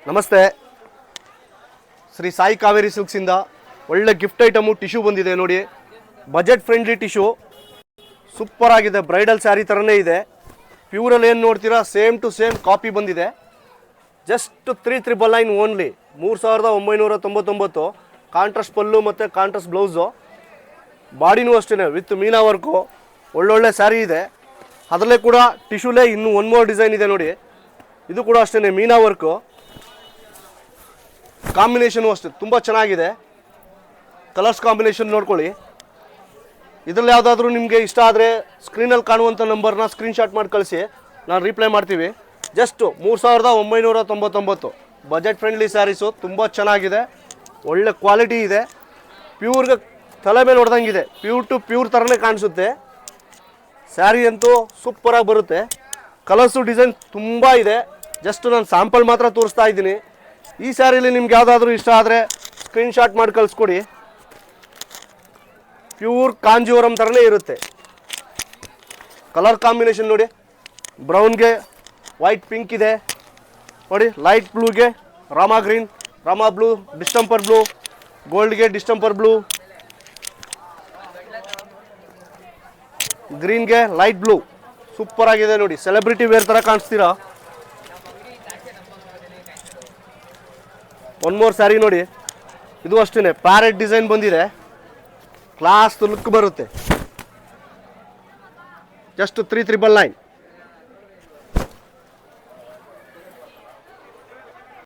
ನಮಸ್ತೆ. ಶ್ರೀ ಸಾಯಿ ಕಾವೇರಿ ಸಿಲ್ಕ್ಸಿಂದ ಒಳ್ಳೆ gift item tissue ಬಂದಿದೆ ನೋಡಿ. ಬಜೆಟ್ ಫ್ರೆಂಡ್ಲಿ ಟಿಶ್ಯೂ, ಸೂಪರ್ ಆಗಿದೆ. ಬ್ರೈಡಲ್ ಸ್ಯಾರಿ ಥರನೇ ಇದೆ. ಪ್ಯೂರಲ್ಲಿ ಏನು ನೋಡ್ತೀರಾ ಸೇಮ್ ಟು ಸೇಮ್ ಕಾಪಿ ಬಂದಿದೆ. Just 399 only, 3999. ಕಾಂಟ್ರಾಸ್ಟ್ ಪಲ್ಲು ಮತ್ತು ಕಾಂಟ್ರಾಸ್ಟ್ ಬ್ಲೌಸು, ಬಾಡಿನೂ ಅಷ್ಟೇ ವಿತ್ ಮೀನಾ ವರ್ಕು. ಒಳ್ಳೊಳ್ಳೆ ಸ್ಯಾರಿ ಇದೆ. ಅದರಲ್ಲೇ ಕೂಡ ಟಿಶ್ಯೂಲೇ ಇನ್ನೂ ಒನ್ ಮೋರ್ ಡಿಸೈನ್ ಇದೆ ನೋಡಿ. ಇದು ಕೂಡ ಅಷ್ಟೇ ಮೀನಾ ವರ್ಕು, ಕಾಂಬಿನೇಷನು ಅಷ್ಟೇ ತುಂಬ ಚೆನ್ನಾಗಿದೆ. ಕಲರ್ಸ್ ಕಾಂಬಿನೇಷನ್ ನೋಡ್ಕೊಳ್ಳಿ. ಇದರಲ್ಲಿ ಯಾವುದಾದ್ರೂ ನಿಮಗೆ ಇಷ್ಟ ಆದರೆ ಸ್ಕ್ರೀನಲ್ಲಿ ಕಾಣುವಂಥ ನಂಬರ್ನ ಸ್ಕ್ರೀನ್ಶಾಟ್ ಮಾಡಿ ಕಳಿಸಿ, ನಾನು ರಿಪ್ಲೈ ಮಾಡ್ತೀವಿ. ಜಸ್ಟ್ 3999. ಬಜೆಟ್ ಫ್ರೆಂಡ್ಲಿ ಸ್ಯಾರೀಸು, ತುಂಬ ಚೆನ್ನಾಗಿದೆ, ಒಳ್ಳೆ ಕ್ವಾಲಿಟಿ ಇದೆ. ಪ್ಯೂರ್ಗೆ ತಲೆ ಮೇಲೆ ಹೊಡೆದಂಗಿದೆ, ಪ್ಯೂರ್ ಟು ಪ್ಯೂರ್ ಥರನೇ ಕಾಣಿಸುತ್ತೆ. ಸ್ಯಾರಿ ಅಂತೂ ಸೂಪರಾಗಿ ಬರುತ್ತೆ. ಕಲರ್ಸು ಡಿಸೈನ್ ತುಂಬ ಇದೆ. ಜಸ್ಟ್ ನಾನು ಸ್ಯಾಂಪಲ್ ಮಾತ್ರ ತೋರಿಸ್ತಾ ಇದ್ದೀನಿ. ಈ ಸ್ಯಾರಿಲಿ ನಿಮ್ಗೆ ಯಾವುದಾದ್ರೂ ಇಷ್ಟ ಆದರೆ ಸ್ಕ್ರೀನ್ಶಾಟ್ ಮಾಡಿ ಕಳಿಸ್ಕೊಡಿ. ಪ್ಯೂರ್ ಕಾಂಜೀವರಂ ಥರನೇ ಇರುತ್ತೆ. ಕಲರ್ ಕಾಂಬಿನೇಷನ್ ನೋಡಿ, ಬ್ರೌನ್ಗೆ ವೈಟ್ ಪಿಂಕ್ ಇದೆ ನೋಡಿ, ಲೈಟ್ ಬ್ಲೂಗೆ Rama green, Rama blue, distemper blue, ಗೋಲ್ಡ್ಗೆ ಡಿಸ್ಟಂಪರ್ ಬ್ಲೂ, ಗ್ರೀನ್ಗೆ ಲೈಟ್ ಬ್ಲೂ. ಸೂಪರ್ ಆಗಿದೆ ನೋಡಿ, ಸೆಲೆಬ್ರಿಟಿ ವೇರ್ ಥರ ಕಾಣಿಸ್ತೀರಾ. ಒನ್ ಮೋರ್ ಸ್ಯಾರಿ ನೋಡಿ, ಇದು ಅಷ್ಟೇ ಪ್ಯಾರೆಟ್ ಡಿಸೈನ್ ಬಂದಿದೆ, ಕ್ಲಾಸ್ ಲುಕ್ ಬರುತ್ತೆ. ಜಸ್ಟ್ 399.